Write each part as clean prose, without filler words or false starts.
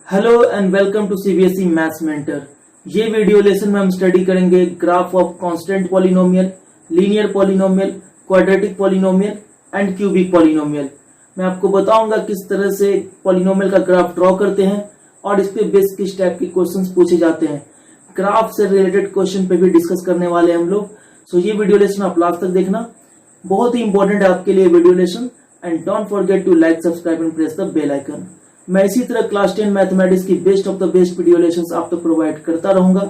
Hello and welcome to CBSE maths mentor. ये video lesson में हम स्टडी करेंगे graph of constant polynomial, linear polynomial, quadratic polynomial and cubic polynomial. मैं आपको बताऊंगा किस तरह से पॉलिनोमियल का ग्राफ ड्रॉ करते हैं और इस पे बेस किस टाइप के क्वेश्चंस पूछे जाते हैं। ग्राफ से रिलेटेड क्वेश्चन पे भी डिस्कस करने वाले हैं हम लोग। सो ये वीडियो लेसन आप लास्ट तक देखना, बहुत ही इंपॉर्टेंट है आपके लिए video lesson. And don't forget to like, subscribe and press the bell icon. मैं इसी तरह क्लास 10 मैथमेटिक्स की best of the best video lessons आप तक प्रोवाइड करता रहूंगा।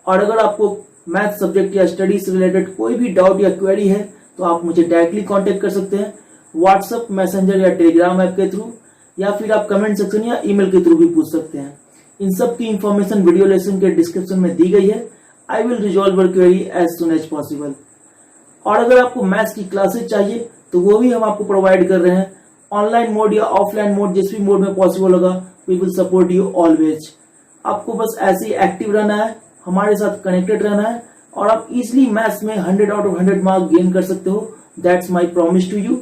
और अगर आपको मैथ सब्जेक्ट या स्टडी से रिलेटेड कोई भी डाउट या क्वेरी है तो आप मुझे डायरेक्टली कांटेक्ट कर सकते हैं व्हाट्सएप, मैसेंजर या टेलीग्राम ऐप के थ्रू, या फिर आप कमेंट सेक्शन या ईमेल के थ्रू भी पूछ सकते हैं। इन सब की इंफॉर्मेशन वीडियो लेसन के डिस्क्रिप्शन में दी गई है। I will resolve your query as soon as possible. और अगर आपको मैथ्स की क्लासेज चाहिए तो वो भी हम आपको प्रोवाइड कर रहे हैं, ऑनलाइन मोड या ऑफलाइन मोड, जिस भी मोड में पॉसिबल होगा we will support you always. आपको बस ऐसे ही एक्टिव रहना है, हमारे साथ कनेक्टेड रहना है और आप इजिली मैथ्स में 100 आउट ऑफ 100 मार्क गेन कर सकते हो। That's my promise to you.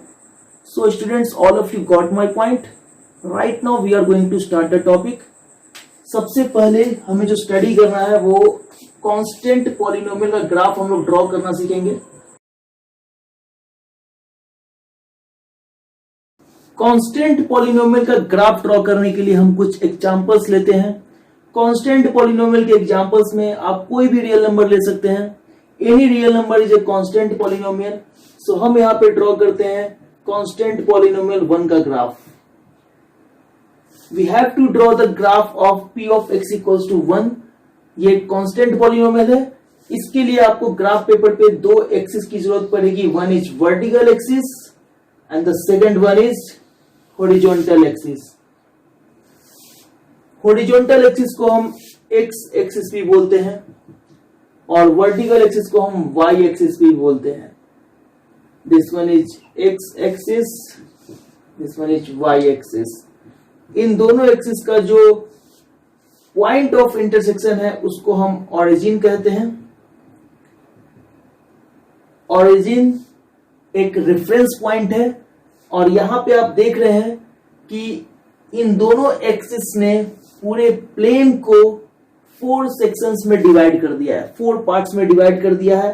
So students, all of you got my point. Right now we are going to start the topic. सबसे पहले हमें जो स्टडी करना है वो कांस्टेंट पॉलिनोमियल का ग्राफ हम लोग ड्रॉ करना सीखेंगे। कांस्टेंट पॉलिनोमियल का ग्राफ ड्रॉ करने के लिए हम कुछ एग्जांपल्स लेते हैं। कांस्टेंट पॉलिनोमियल के एग्जांपल्स में आप कोई भी रियल नंबर ले सकते हैं। Any real number is a constant polynomial. So हम यहां पे ड्रॉ करते हैं कांस्टेंट पॉलिनोमियल 1 का graph. We have to draw the graph of p of x equals to 1। ये कांस्टेंट पॉलिनोमियल है। इसके लिए आपको ग्राफ पेपर पे दो एक्सिस की जरूरत पड़ेगी। One is vertical axis and the second one is horizontal axis। horizontal axis को हम x axis भी बोलते हैं और vertical axis को हम y axis भी बोलते हैं। this one is x axis, this one is y axis। इन दोनों एक्सिस का जो पॉइंट ऑफ इंटरसेक्शन है उसको हम ऑरिजिन कहते हैं। ऑरिजिन एक रेफरेंस पॉइंट है और यहां पे आप देख रहे हैं कि इन दोनों एक्सिस ने पूरे प्लेन को 4 सेक्शंस में डिवाइड कर दिया है, 4 पार्ट्स में डिवाइड कर दिया है।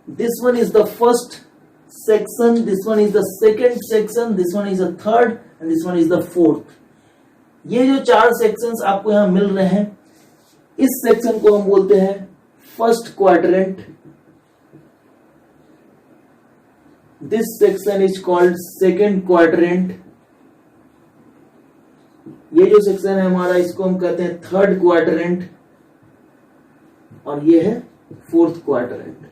This one is the first section, this one is the second section, this one is the third and this one is the fourth. ये जो 4 सेक्शंस आपको यहां मिल रहे हैं, इस सेक्शन को हम बोलते हैं first quadrant. This section is called second quadrant। ये जो सेक्शन है हमारा, इसको हम कहते हैं थर्ड क्वाड्रेंट और ये है फोर्थ क्वाड्रेंट।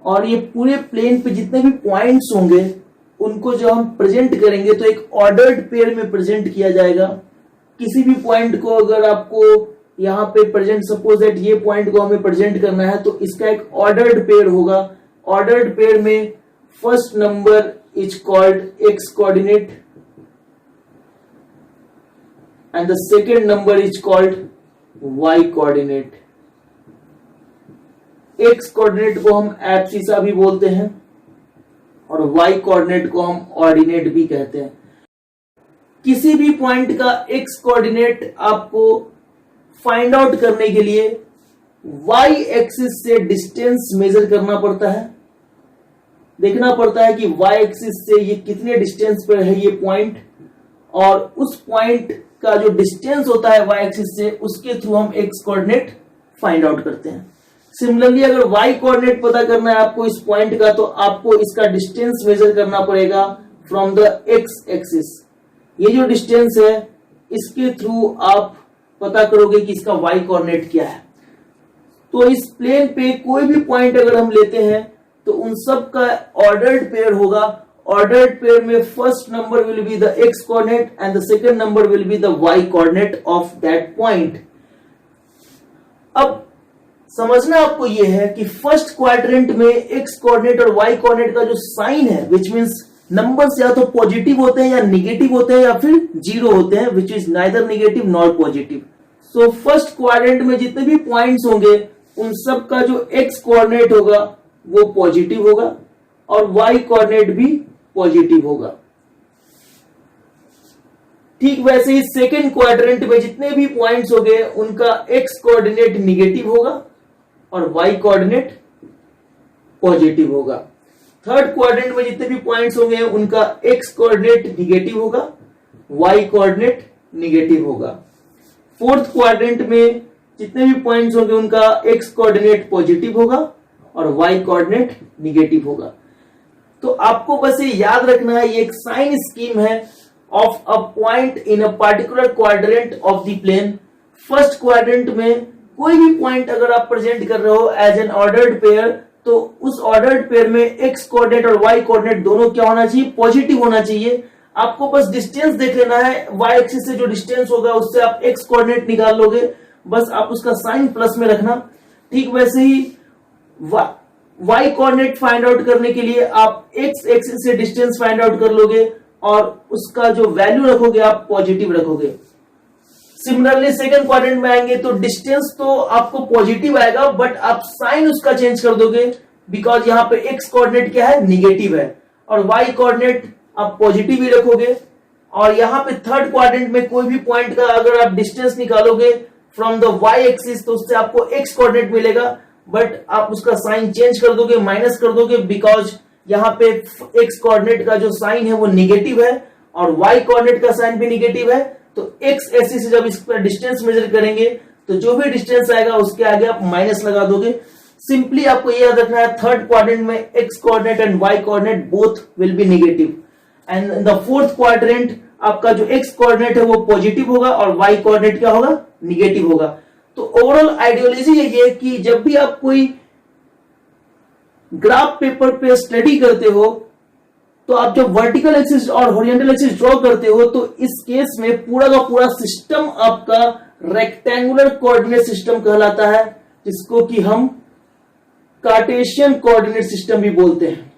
और ये पूरे प्लेन पे जितने भी पॉइंट्स होंगे उनको जब हम प्रेजेंट करेंगे तो एक ऑर्डर्ड पेयर में प्रेजेंट किया जाएगा। किसी भी पॉइंट को अगर आपको यहां पे प्रेजेंट, सपोज दैट ये पॉइंट को हमें प्रेजेंट करना है तो इसका एक ऑर्डर्ड पेयर होगा। ऑर्डर्ड पेयर में first number is called x coordinate and the second number is called y coordinate. X coordinate को हम एब्सिसा भी बोलते हैं और वाई कोऑर्डिनेट को हम ऑर्डिनेट भी कहते हैं। किसी भी पॉइंट का एक्स कोऑर्डिनेट आपको फाइंड आउट करने के लिए y एक्सिस से डिस्टेंस मेजर करना पड़ता है। देखना पड़ता है कि y एक्सिस से ये कितने डिस्टेंस पर है ये पॉइंट, और उस पॉइंट का जो डिस्टेंस होता है y एक्सिस से उसके थ्रू हम x कोऑर्डिनेट फाइंड आउट करते हैं। सिमिलरली अगर y कोऑर्डिनेट पता करना है आपको इस पॉइंट का, तो आपको इसका डिस्टेंस मेजर करना पड़ेगा फ्रॉम द x एक्सिस। ये जो डिस्टेंस है इसके थ्रू आप पता करोगे कि इसका y कोऑर्डिनेट क्या है। तो इस प्लेन पे कोई भी पॉइंट अगर हम लेते हैं तो उन सब का ऑर्डर्ड पेयर होगा। ऑर्डर्ड पेयर में first number will be the x coordinate and the second number will be the y coordinate of that point. अब समझना आपको यह है कि फर्स्ट क्वाड्रेंट में x कोऑर्डिनेट और y कोऑर्डिनेट का जो साइन है, विच मींस नंबर्स या तो पॉजिटिव होते हैं या निगेटिव होते हैं या फिर जीरो होते हैं, which is neither negative nor positive. So first quadrant में जितने भी पॉइंट्स होंगे उन सब का जो एक्स कोऑर्डिनेट होगा वो पॉजिटिव होगा और वाई कोऑर्डिनेट भी पॉजिटिव होगा। ठीक वैसे ही सेकेंड क्वाड्रेंट में जितने भी पॉइंट्स हो गए उनका एक्स कोऑर्डिनेट निगेटिव होगा और वाई कोऑर्डिनेट पॉजिटिव होगा। थर्ड क्वाड्रेंट में जितने भी पॉइंट्स होंगे उनका एक्स कोऑर्डिनेट निगेटिव होगा, वाई कोऑर्डिनेट निगेटिव होगा। फोर्थ क्वाड्रेंट में जितने भी पॉइंट्स होंगे उनका एक्स कोऑर्डिनेट पॉजिटिव होगा और वाई कोऑर्डिनेट निगेटिव होगा। तो आपको बस ये याद रखना है, ये एक साइन स्कीम है of a point in a particular quadrant of the plane. First quadrant में कोई भी पॉइंट अगर आप प्रेजेंट कर रहे हो एज एन ऑर्डर्ड पेयर, तो उस ऑर्डर्ड पेयर में एक्स कोऑर्डिनेट और वाई कोऑर्डिनेट दोनों क्या होना चाहिए, पॉजिटिव होना चाहिए। आपको बस डिस्टेंस देख लेना है, वाई एक्सिस से जो डिस्टेंस होगा उससे आप एक्स कोऑर्डिनेट निकाल लोगे, बस आप उसका साइन प्लस में रखना। ठीक वैसे ही वाई कोऑर्डिनेट फाइंड आउट करने के लिए आप एक्स एक्सिस से डिस्टेंस फाइंड आउट कर लोगे और उसका जो वैल्यू रखोगे आप पॉजिटिव रखोगे। सिमिलरली सेकंड क्वाड्रेंट में आएंगे तो डिस्टेंस तो आपको पॉजिटिव आएगा बट आप साइन उसका चेंज कर दोगे, बिकॉज यहाँ पे एक्स कोऑर्डिनेट क्या है, निगेटिव है, और वाई कोऑर्डिनेट आप पॉजिटिव ही रखोगे। और यहाँ पे थर्ड क्वाड्रेंट में कोई भी पॉइंट का अगर आप डिस्टेंस निकालोगे फ्रॉम द वाई एक्सिस तो उससे आपको एक्स कोऑर्डिनेट मिलेगा, बट आप उसका साइन चेंज कर दोगे, माइनस कर दोगे, बिकॉज यहाँ पे एक्स कोऑर्डिनेट का जो साइन है वो निगेटिव है और वाई कोऑर्डिनेट का साइन भी निगेटिव है। तो एक्स एक्सिस से जब इस पर डिस्टेंस मेजर करेंगे तो जो भी डिस्टेंस आएगा उसके आगे आप माइनस लगा दोगे। सिंपली आपको ये याद रखना है, थर्ड क्वाड्रेंट में x coordinate and y coordinate both will be negative, and the fourth quadrant आपका जो एक्स कोऑर्डिनेट है वो पॉजिटिव होगा और वाई कोऑर्डिनेट क्या होगा, निगेटिव होगा। तो ओवरऑल आइडियोलॉजी ये है कि जब भी आप कोई ग्राफ पेपर पे स्टडी करते हो तो आप जब वर्टिकल एक्सिस और हॉरिजॉन्टल एक्सिस ड्रॉ करते हो तो इस केस में पूरा का पूरा सिस्टम आपका रेक्टेंगुलर कोऑर्डिनेट सिस्टम कहलाता है, जिसको कि हम कार्टेशियन कोऑर्डिनेट सिस्टम भी बोलते हैं।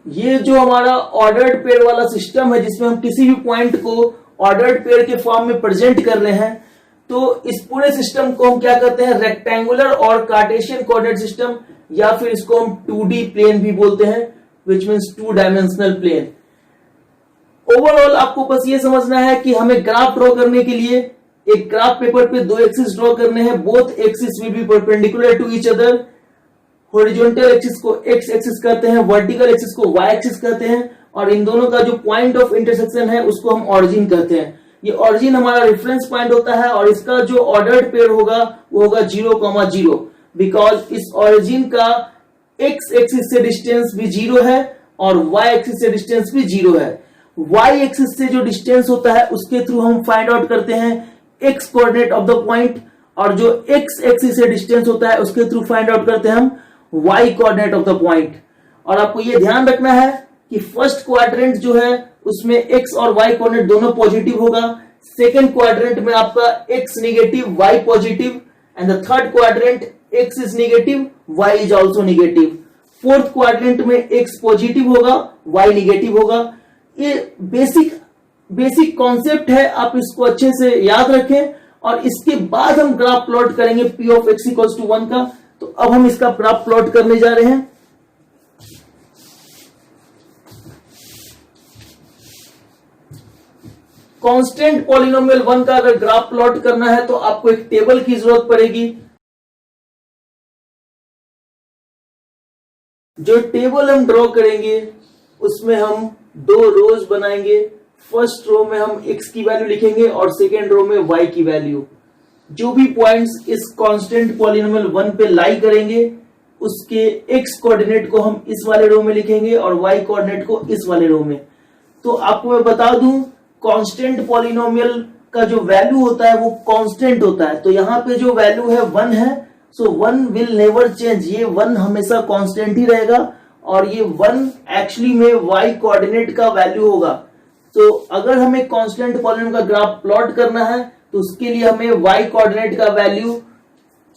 ये जो हमारा ऑर्डर्ड पेयर वाला सिस्टम है जिसमें हम किसी भी पॉइंट को ऑर्डर्ड पेयर के फॉर्म में प्रेजेंट कर रहे हैं, तो इस पूरे सिस्टम को हम क्या कहते हैं, रेक्टेंगुलर और कार्टेशियन कोऑर्डिनेट सिस्टम, या फिर इसको हम 2D प्लेन भी बोलते हैं, which means 2 dimensional plane. Overall आपको बस ये समझना है कि हमें ग्राफ ड्रॉ करने के लिए एक ग्राफ पेपर पे 2 एक्सिस ड्रॉ करने हैं, both axis will be perpendicular to each other. Horizontal axis को एक्स एक्सिस कहते हैं, वर्टिकल एक्सिस को वाई एक्सिस कहते हैं, और इन दोनों का जो पॉइंट ऑफ इंटरसेक्शन है उसको हम ऑरिजिन कहते हैं। ये ऑरिजिन हमारा रेफरेंस पॉइंट होता है और इसका जो ऑर्डर्ड पेयर होगा वो होगा 0,0, बिकॉज इस ऑरिजिन का एक्स एक्सिस से डिस्टेंस भी 0 है और वाई एक्सिस से डिस्टेंस भी 0 है। वाई एक्सिस से जो डिस्टेंस होता है उसके थ्रू हम फाइंड आउट करते हैं x coordinate of the point, और जो एक्स एक्सिस से डिस्टेंस होता है उसके थ्रू फाइंड आउट करते हैं हम y coordinate of the point. और आपको ये ध्यान रखना है कि फर्स्ट क्वाड्रेंट जो है उसमें एक्स और वाई कोऑर्डिनेट दोनों पॉजिटिव होगा, सेकेंड क्वाड्रेंट में आपका x negative y positive, and the third quadrant x is negative y is also negative. Fourth quadrant में एक्स पॉजिटिव होगा वाई नेगेटिव होगा। ये बेसिक कॉन्सेप्ट है, आप इसको अच्छे से याद रखें। और इसके बाद हम ग्राफ प्लॉट करेंगे p of x equals to 1 का। तो अब हम इसका ग्राफ प्लॉट करने जा रहे हैं। कांस्टेंट पॉलिनोमियल 1 का अगर ग्राफ प्लॉट करना है तो आपको एक टेबल की जरूरत पड़ेगी। जो टेबल हम ड्रॉ करेंगे उसमें हम 2 रोज बनाएंगे। फर्स्ट रो में हम x की वैल्यू लिखेंगे और सेकेंड रो में y की वैल्यू। जो भी पॉइंट्स इस कांस्टेंट पॉलिनोमियल 1 पे लाई करेंगे उसके x कोऑर्डिनेट को हम इस वाले रो में लिखेंगे और y कोऑर्डिनेट को इस वाले रो में। तो आपको मैं बता दूं, कांस्टेंट पॉलिनोमियल का जो वैल्यू होता है वो कांस्टेंट होता है। तो यहाँ पे जो वैल्यू है 1 है, सो 1 विल नेवर चेंज, ये 1 हमेशा कांस्टेंट ही रहेगा और ये 1 एक्चुअली में y कोऑर्डिनेट का वैल्यू होगा। तो अगर हमें कांस्टेंट पॉलिनोमियल का ग्राफ प्लॉट करना है तो उसके लिए हमें y कोऑर्डिनेट का वैल्यू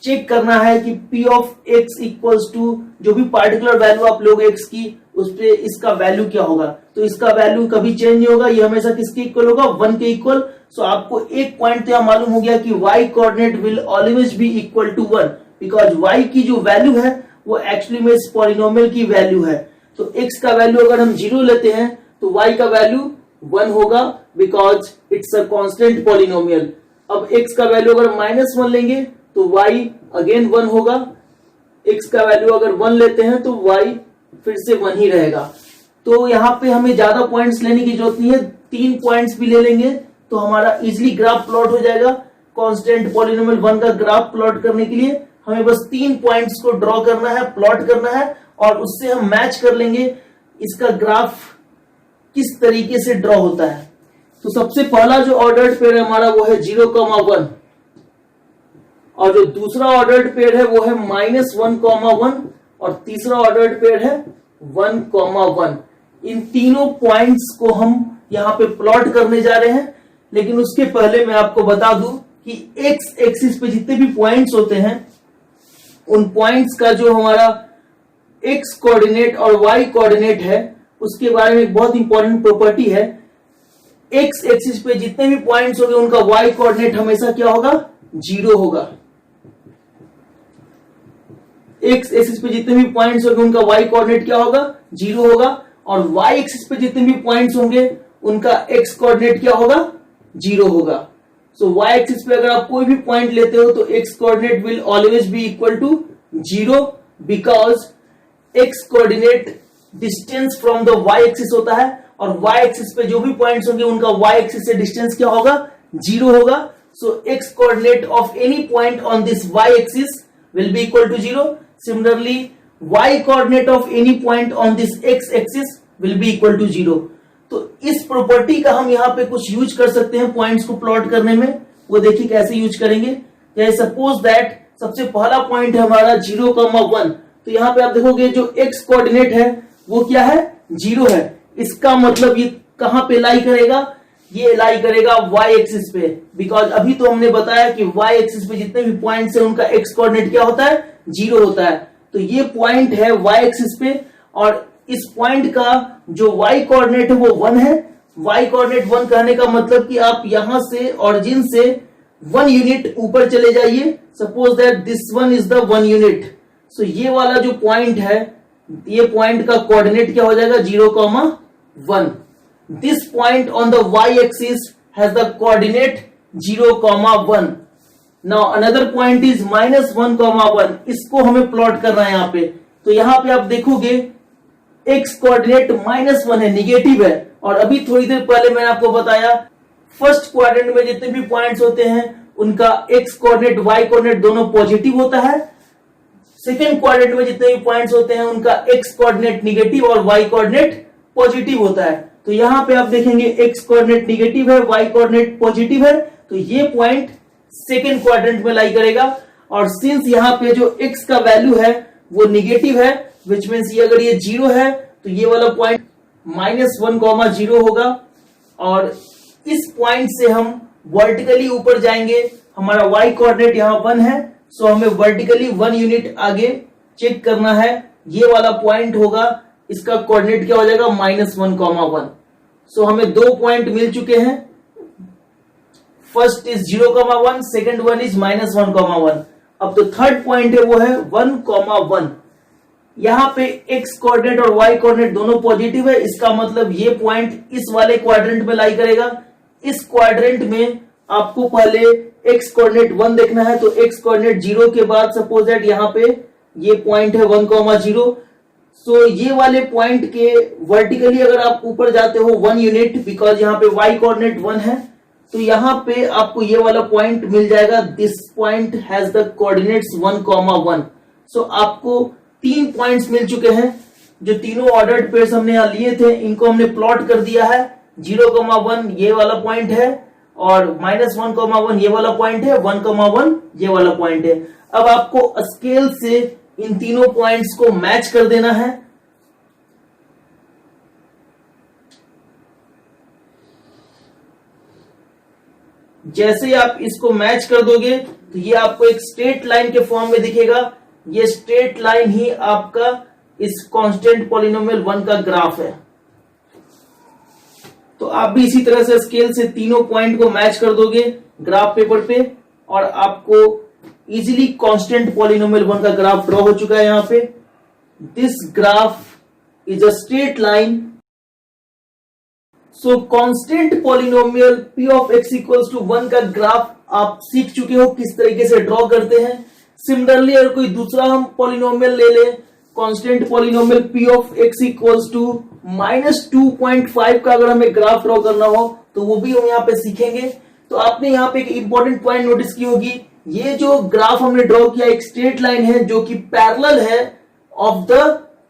चेक करना है कि p of x equals to जो भी पार्टिकुलर वैल्यू आप लोगे x की, उस पे इसका वैल्यू क्या होगा। तो इसका वैल्यू कभी चेंज नहीं होगा, ये हमेशा किसके इक्वल होगा, 1 के इक्वल। सो आपको एक पॉइंट तो यहां मालूम हो गया कि y coordinate will always be equal to 1, because y की जो वैल्यू है वो एक्चुअली में इस पॉलिनोमियल की वैल्यू है। तो x का वैल्यू अगर हम 0 लेते हैं तो y का वैल्यू 1 होगा, because it's a constant polynomial. अब x का वैल्यू अगर -1 लेंगे तो y अगेन 1 होगा, x का वैल्यू अगर 1 लेते हैं तो y फिर से 1 ही रहेगा। तो यहाँ पे हमें ज्यादा पॉइंट्स लेने की जरूरत नहीं है, 3 पॉइंट्स भी ले लेंगे तो हमारा इजिली ग्राफ प्लॉट हो जाएगा। कांस्टेंट पॉलिनोमियल 1 का ग्राफ प्लॉट करने के लिए हमें बस 3 पॉइंट्स को ड्रॉ करना है, प्लॉट करना है, और उससे हम मैच कर लेंगे इसका ग्राफ किस तरीके से ड्रॉ होता है। तो सबसे पहला जो ऑर्डर्ड पेयर है हमारा वो है 0,1, और जो दूसरा ऑर्डर्ड पेयर है वो है -1,1, और तीसरा ऑर्डर्ड पेयर है 1,1। इन तीनों पॉइंट्स को हम यहां पे प्लॉट करने जा रहे हैं, लेकिन उसके पहले मैं आपको बता दूं कि एक्स एक्सिस पे जितने भी पॉइंट्स होते हैं उन पॉइंट्स का जो हमारा एक्स कोऑर्डिनेट और वाई कोऑर्डिनेट है उसके बारे में एक बहुत इंपॉर्टेंट प्रॉपर्टी है। एक्स एक्सिस पे जितने भी पॉइंट्स होंगे उनका वाई कोऑर्डिनेट हमेशा क्या होगा? 0 होगा। एक्स एक्सिस पे जितने भी पॉइंट्स होंगे उनका वाई कोऑर्डिनेट क्या होगा? 0 होगा, और वाई एक्सिस पे जितने भी पॉइंट्स होंगे उनका एक्स कोऑर्डिनेट क्या होगा? 0 होगा। सो वाई एक्सिस पे अगर आप कोई भी पॉइंट लेते हो तो x coordinate will always be equal to 0, because x coordinate distance from the y axis होता है, और वाई एक्सिस पे जो भी पॉइंट्स होंगे उनका वाई एक्सिस से डिस्टेंस क्या होगा? 0 होगा। So x coordinate of any point on this y axis will be equal to 0. Similarly, y coordinate of any point on this x axis will be equal to 0. तो इस property का हम यहाँ पे कुछ यूज कर सकते हैं पॉइंट्स को प्लॉट करने में। वो देखिए कैसे यूज करेंगे। जैसे सपोज दैट सबसे पहला पॉइंट है हमारा 0,1, तो यहाँ पे आप देखोगे जो x कोऑर्डिनेट है वो क्या है? 0 है। इसका मतलब ये कहां पे लाई करेगा? ये लाई करेगा y एक्सिस पे, बिकॉज अभी तो हमने बताया कि y एक्सिस पे जितने भी पॉइंट्स हैं उनका x कोऑर्डिनेट क्या होता है? 0 होता है। तो ये पॉइंट है y एक्सिस पे, और इस पॉइंट का जो y कोऑर्डिनेट है वो 1 है। y कोऑर्डिनेट 1 कहने का मतलब कि आप यहां से ऑरिजिन से 1 यूनिट ऊपर चले जाइए। Suppose that this one is the 1 unit. So ये वाला जो पॉइंट है, ये पॉइंट का कोऑर्डिनेट क्या हो जाएगा? 0,1। This point on the y-axis has the coordinate 0,1. Now another point is -1,1. इसको हमें प्लॉट करना है यहाँ पे। तो यहाँ पे आप देखोगे x कोऑर्डिनेट -1 है, निगेटिव है, और अभी थोड़ी देर पहले मैंने आपको बताया फर्स्ट क्वाड्रेंट में जितने भी पॉइंट्स होते हैं उनका x कोऑर्डिनेट y कोऑर्डिनेट दोनों पॉजिटिव होता है। सेकेंड क्वाड्रेंट में जितने भी पॉइंट्स होते हैं उनका x कोऑर्डिनेट निगेटिव और y कोऑर्डिनेट पॉजिटिव होता है। तो यहां पे आप देखेंगे x कोऑर्डिनेट निगेटिव है, y कोऑर्डिनेट पॉजिटिव है, तो ये पॉइंट सेकेंड क्वाड्रेंट में लाई करेगा। और सिंस यहाँ पे जो x का वैल्यू है वो निगेटिव है, विच मीन्स ये अगर ये 0 है तो ये वाला पॉइंट -1,0 होगा, और इस पॉइंट से हम वर्टिकली ऊपर जाएंगे। हमारा y कोऑर्डिनेट यहाँ 1 है, सो हमें वर्टिकली 1 यूनिट आगे चेक करना है। ये वाला पॉइंट होगा, इसका कोऑर्डिनेट क्या हो जाएगा? -1,1। सो हमें 2 पॉइंट मिल चुके हैं। First is 0,1, second one is -1,1। अब तो थर्ड पॉइंट है वो है 1,1। यहां पे x कोऑर्डिनेट और y कोऑर्डिनेट दोनों पॉजिटिव है, इसका मतलब ये पॉइंट इस वाले क्वाड्रेंट में लाई करेगा। इस क्वाड्रेंट में आपको पहले x कोऑर्डिनेट 1 देखना है, तो x कोऑर्डिनेट 0 के बाद सपोज दैट यहाँ पे ये पॉइंट है 1,0। सो ये वाले पॉइंट के वर्टिकली अगर आप ऊपर जाते हो 1 यूनिट, बिकॉज यहाँ पे y कोऑर्डिनेट 1 है, तो यहाँ पे आपको ये वाला पॉइंट मिल जाएगा। This point has the coordinates 1,1। सो आपको 3 पॉइंट्स मिल चुके हैं। जो तीनों ऑर्डर्ड पेयर्स हमने यहाँ लिए थे इनको हमने प्लॉट कर दिया है। 0,1 ये वाला पॉइंट है, और -1,1 ये वाला पॉइंट है, 1,1 ये वाला पॉइंट है। अब आपको स्केल से इन तीनों पॉइंट्स को मैच कर देना है। जैसे ही आप इसको मैच कर दोगे तो ये आपको एक स्ट्रेट लाइन के फॉर्म में दिखेगा। ये स्ट्रेट लाइन ही आपका इस कांस्टेंट पॉलिनोमियल 1 का ग्राफ है। तो आप भी इसी तरह से स्केल से तीनों पॉइंट को मैच कर दोगे ग्राफ पेपर पे, और आपको इजीली कांस्टेंट पॉलिनोमियल 1 का ग्राफ ड्रॉ हो चुका है। यहाँ पे this graph is a straight line. So constant polynomial p of x equals to 1 का ग्राफ आप सीख चुके हो किस तरीके से ड्रॉ करते हैं. सिमिलरली अगर कोई दूसरा हम पॉलिनोमियल ले ले, constant polynomial p of x equals to -2.5 का अगर हमें ग्राफ ड्रॉ करना हो तो वो भी हम यहाँ पे सीखेंगे. तो आपने यहाँ पे एक इंपॉर्टेंट पॉइंट नोटिस की होगी, ये जो ग्राफ हमने ड्रॉ किया एक स्ट्रेट लाइन है जो कि पैरेलल है ऑफ द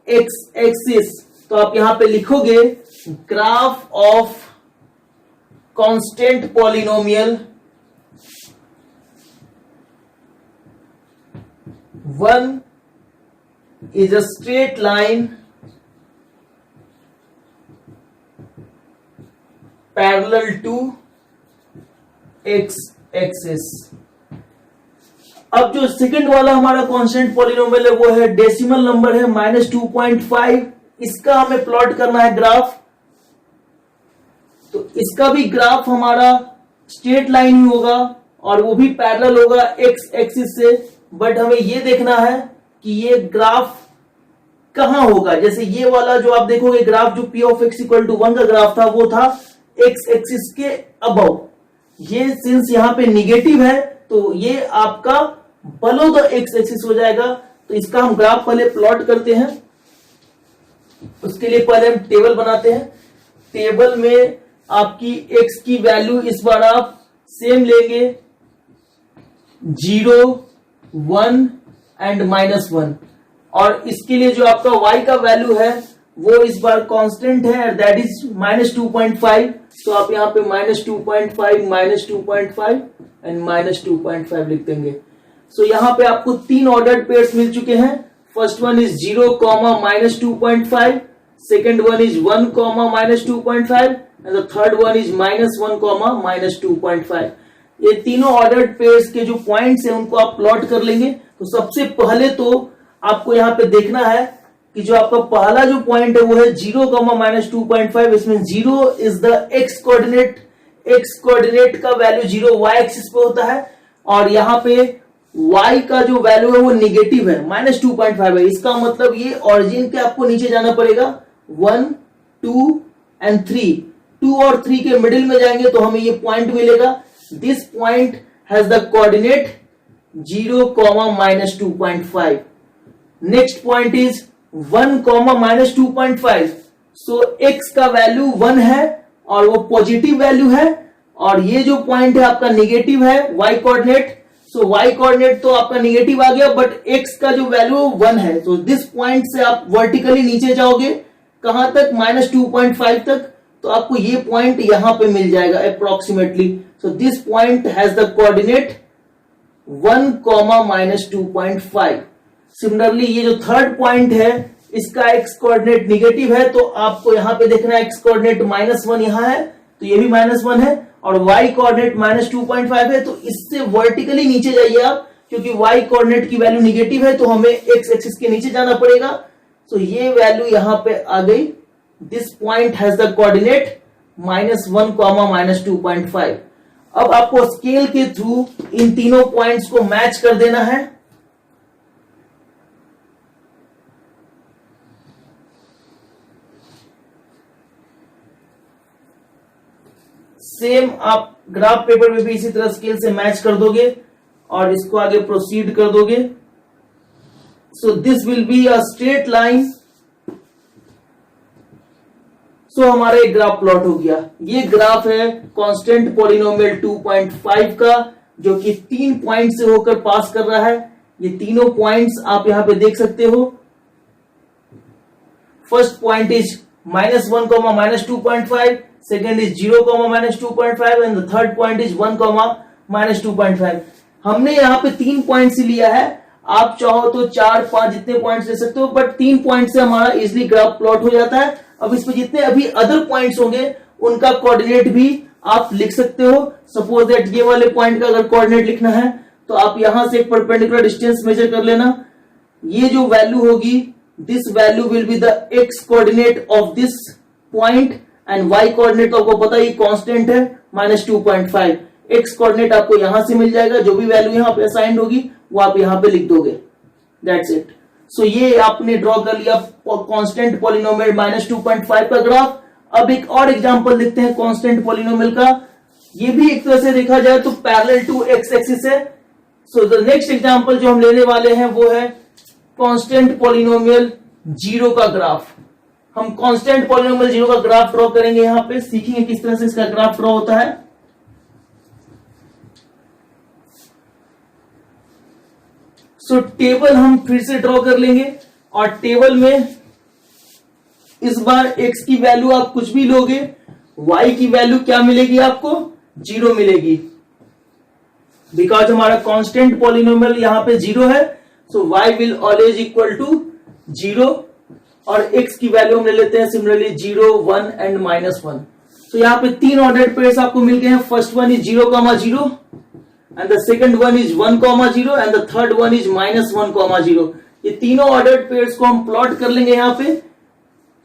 एक्स एक्सिस. तो आप यहां पे लिखोगे graph of constant polynomial 1 is a straight line parallel to x axis. अब जो सेकंड वाला हमारा कांस्टेंट पॉलिनोमियल है वो है डेसिमल नंबर है -2.5. इसका हमें प्लॉट करना है ग्राफ. तो इसका भी ग्राफ हमारा स्ट्रेट लाइन ही होगा और वो भी पैरेलल होगा एक्स एक्सिस से. बट हमें ये देखना है कि ये ग्राफ कहां होगा. जैसे ये वाला जो आप देखोगे ग्राफ जो p of x equal to 1 का ग्राफ था वो था एक्स एक्सिस के अबव. ये सिंस यहां पे निगेटिव है तो ये आपका बिलो द एक्स एक्सिस हो जाएगा. तो इसका हम ग्राफ पहले प्लॉट करते हैं. उसके लिए पहले हम टेबल बनाते हैं. टेबल में आपकी x की वैल्यू इस बार आप सेम लेंगे 0, 1 एंड -1. और इसके लिए जो आपका y का वैल्यू है वो इस बार कांस्टेंट है, दैट इज -2.5. तो आप यहां पे -2.5 -2.5 एंड -2.5 लिख देंगे. सो यहां पे आपको 3 ऑर्डर्ड पेयर्स मिल चुके हैं. First one is 0, -2.5, second one is 1, -2.5 and the third one is -1, -2.5. ये तीनों ऑर्डर्ड पेयर्स के जो पॉइंट्स हैं उनको आप प्लॉट कर लेंगे. तो सबसे पहले तो आपको यहां पे देखना है कि जो आपका पहला जो पॉइंट है वो है 0, -2.5. इसमें 0 is the x coordinate. X coordinate का वैल्यू 0 y एक्सिस पे होता है और यहां पे y का जो वैल्यू है वो निगेटिव है, -2.5 है. इसका मतलब ये ऑरिजिन के आपको नीचे जाना पड़ेगा. 1, 2 एंड 3. 2 और 3 के मिडिल में जाएंगे तो हमें ये पॉइंट मिलेगा. This point has the coordinate 0, -2.5. Next point is 1, -2.5. So x का वैल्यू 1 है और वो पॉजिटिव वैल्यू है और ये जो पॉइंट है आपका निगेटिव है y कोऑर्डिनेट. सो y कोऑर्डिनेट तो आपका निगेटिव आ गया बट x का जो वैल्यू 1 है. तो दिस पॉइंट से आप वर्टिकली नीचे जाओगे कहां तक, -2.5 तक. तो आपको ये पॉइंट यहां पे मिल जाएगा approximately. So this point has the coordinate 1, -2.5. Similarly ये जो थर्ड पॉइंट है इसका x कोऑर्डिनेट निगेटिव है तो आपको यहां पे देखना है x कोऑर्डिनेट -1 यहां है तो ये भी -1 है और y कोऑर्डिनेट -2.5 है. तो इससे वर्टिकली नीचे जाइए आप क्योंकि y कोऑर्डिनेट की वैल्यू निगेटिव है तो हमें x एक्सिस के नीचे जाना पड़ेगा. सो ये वैल्यू यहां पे आ गई. This point has the coordinate -1, -2.5. अब आपको स्केल के थ्रू इन तीनों पॉइंट्स को मैच कर देना है. सेम आप ग्राफ पेपर में भी इसी तरह स्केल से मैच कर दोगे और इसको आगे प्रोसीड कर दोगे. So this will be a straight line. So हमारा एक ग्राफ प्लॉट हो गया. ये ग्राफ है कांस्टेंट पॉलिनोमियल 2.5 का जो कि 3 पॉइंट से होकर पास कर रहा है. ये तीनों पॉइंट्स आप यहां पे देख सकते हो. First point is -1, -2.5. Second is 0, -2.5 and the third point is 1, -2.5. हमने यहाँ पे 3 पॉइंट से लिया है. आप चाहो तो 4, 5 जितने पॉइंट्स ले सकते हो बट 3 पॉइंट से हमारा इजिली ग्राफ प्लॉट हो जाता है. अब इसमें जितने अभी अदर पॉइंट्स होंगे उनका कोऑर्डिनेट भी आप लिख सकते हो. सपोज दैट ये वाले पॉइंट का अगर कोऑर्डिनेट लिखना है तो आप यहां से एक परपेंडिकुलर डिस्टेंस मेजर कर लेना. ये जो वैल्यू होगी this value will be the x coordinate of this point and y coordinate तो आपको पता ही कांस्टेंट है -2.5. x कोऑर्डिनेट आपको यहां से मिल जाएगा. जो भी वैल्यू यहां पे असाइंड होगी वो आप यहां पे लिख दोगे. That's it. सो ये आपने ड्रॉ कर लिया कांस्टेंट पॉलिनोमियल -2.5 का ग्राफ। अब एक और एग्जांपल देखते हैं कांस्टेंट पॉलिनोमियल का। ये भी एक तरह से देखा जाए तो पैरेलल टू एक्स एक्सिस है। सो द नेक्स्ट एग्जांपल जो हम लेने वाले हैं वो है कांस्टेंट पॉलिनोमियल जीरो का ग्राफ। हम कांस्टेंट पॉलिनोमियल जीरो का ग्राफ ड्रॉ करेंगे, यहां पे सीखेंगे किस तरह से इसका ग्राफ ड्रॉ होता है। सो टेबल हम फिर से ड्रॉ कर लेंगे और टेबल में इस बार x की वैल्यू आप कुछ भी लोगे, y की वैल्यू क्या मिलेगी आपको, 0 मिलेगी, बिकॉज हमारा कांस्टेंट पॉलिनोमियल यहां पे 0 है। So y will always equal to 0 और x की वैल्यू हम ले लेते हैं सिमिलरली 0, 1 एंड -1। तो यहां पे 3 ऑर्डर्ड पेयर्स आपको मिल गए हैं। First one is 0,0 and the second one is 1,0 and the third one is -1,0। ये तीनों ऑर्डर्ड पेयर्स को हम प्लॉट कर लेंगे यहाँ पे।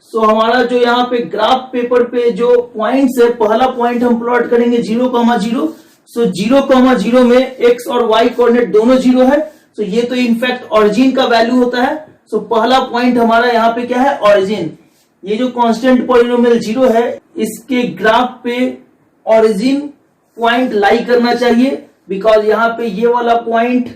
सो हमारा जो यहाँ पे ग्राफ पेपर पे जो पॉइंट्स है, पहला पॉइंट हम प्लॉट करेंगे 0,0। सो 0,0 में x और y कोऑर्डिनेट दोनों 0 है। सो ये तो इनफैक्ट ऑरिजिन का वैल्यू होता है। सो पहला पॉइंट हमारा यहाँ पे क्या है, ऑरिजिन। ये जो कांस्टेंट पॉलिनोमियल 0 है, इसके ग्राफ पे ऑरिजिन पॉइंट लाई करना चाहिए, बिकॉज यहां पे ये वाला पॉइंट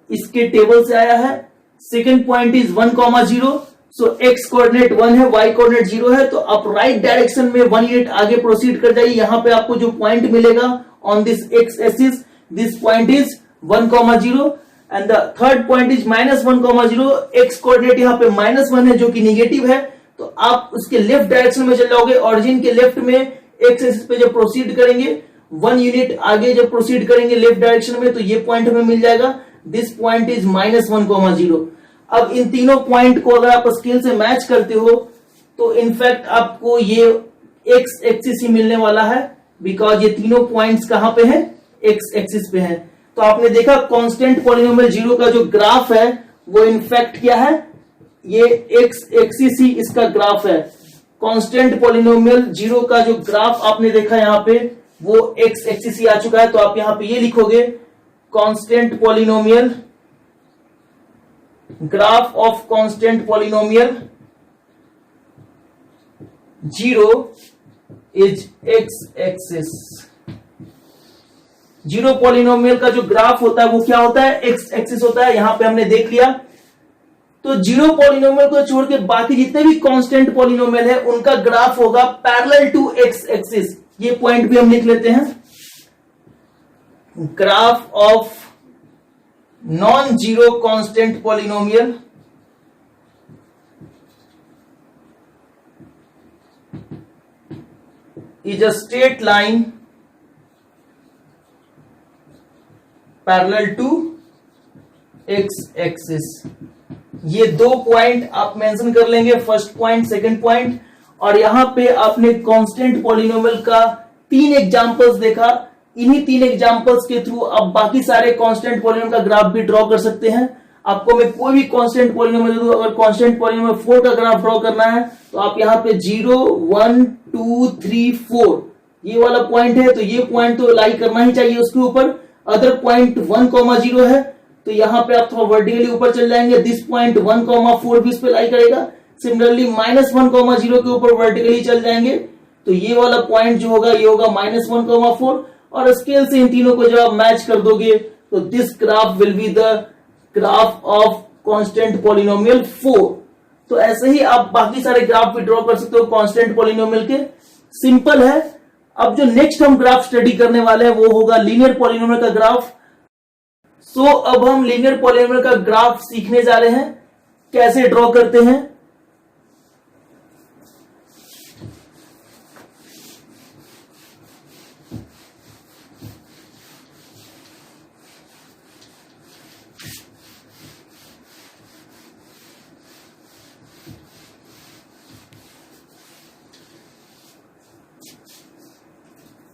इसके टेबल से आया है। Second point is 1,0। So x coordinate 1 है, y कोऑर्डिनेट 0 है, तो आप राइट डायरेक्शन में 1 यूनिट आगे प्रोसीड कर जाइए। यहां पे आपको जो पॉइंट मिलेगा on this x axis, this point is 1,0 and the third point is -1,0। x coordinate यहां पे -1 है जो कि निगेटिव है, तो आप उसके लेफ्ट डायरेक्शन में चल जाओगे। ऑरिजिन के लेफ्ट में x एक्सिस पे जब प्रोसीड करेंगे 1 यूनिट आगे जब प्रोसीड करेंगे लेफ्ट डायरेक्शन में, तो ये पॉइंट हमें मिल जाएगा। This point is -1,0। अब इन तीनों पॉइंट को अगर आप स्केल से मैच करते हो तो इनफैक्ट आपको ये x एक्सिस ही मिलने वाला है, बिकॉज ये तीनों पॉइंट्स कहां पे हैं, x एक्सिस पे हैं। तो आपने देखा कांस्टेंट पॉलिनोमियल 0 का जो ग्राफ है वो इनफैक्ट क्या है, ये x एक्सिस ही इसका ग्राफ है। कांस्टेंट पॉलिनोमियल 0 का जो ग्राफ आपने देखा यहां पे वो x एक्सिस ही आ चुका है। तो आप यहां पे ये लिखोगे constant polynomial, graph of constant polynomial 0 is x axis. 0 polynomial का जो ग्राफ होता है वो क्या होता है, x एक्सिस होता है। यहां पे हमने देख लिया। तो 0 पॉलिनोमियल को छोड़ के बाकी जितने भी कांस्टेंट पॉलिनोमियल है उनका ग्राफ होगा पैरेलल टू x एक्सिस। ये पॉइंट भी हम लिख लेते हैं। Graph of non zero constant polynomial is a straight line parallel to x axis. ये दो पॉइंट आप मेंशन कर लेंगे, फर्स्ट पॉइंट, सेकंड पॉइंट। और यहां पे आपने कांस्टेंट पॉलिनोमियल का 3 एग्जांपल्स देखा। इन्हीं 3 एग्जांपल्स के थ्रू आप बाकी सारे कांस्टेंट पॉलिनोमियल का ग्राफ भी ड्रॉ कर सकते हैं। आपको मैं कोई भी कांस्टेंट पॉलिनोमियल दूं, अगर कांस्टेंट पॉलिनोमियल 4 का ग्राफ ड्रॉ करना है तो आप यहां पे 0, 1, 2, 3, 4 ये वाला पॉइंट है, तो ये पॉइंट तो लाई करना ही चाहिए उसके ऊपर। अदर पॉइंट 1,0 है तो यहां पे आप थोड़ा वर्टिकली ऊपर चल जाएंगे। दिस पॉइंट 1,4 भी इस पे लाई करेगा। सिमिलरली -1,0 के ऊपर वर्टिकली चल जाएंगे तो ये वाला पॉइंट जो होगा ये होगा -1,4। और स्केल से इन तीनों को जब आप मैच कर दोगे तो this graph will be the graph of constant polynomial 4। तो ऐसे ही आप बाकी सारे ग्राफ भी ड्रॉ कर सकते हो कांस्टेंट पॉलिनोमियल के। सिंपल है। अब जो नेक्स्ट हम ग्राफ स्टडी करने वाले हैं वो होगा लीनियर पॉलिनोमियल का ग्राफ। सो अब हम लीनियर पॉलिनोमियल का ग्राफ सीखने जा रहे हैं, कैसे ड्रॉ करते हैं।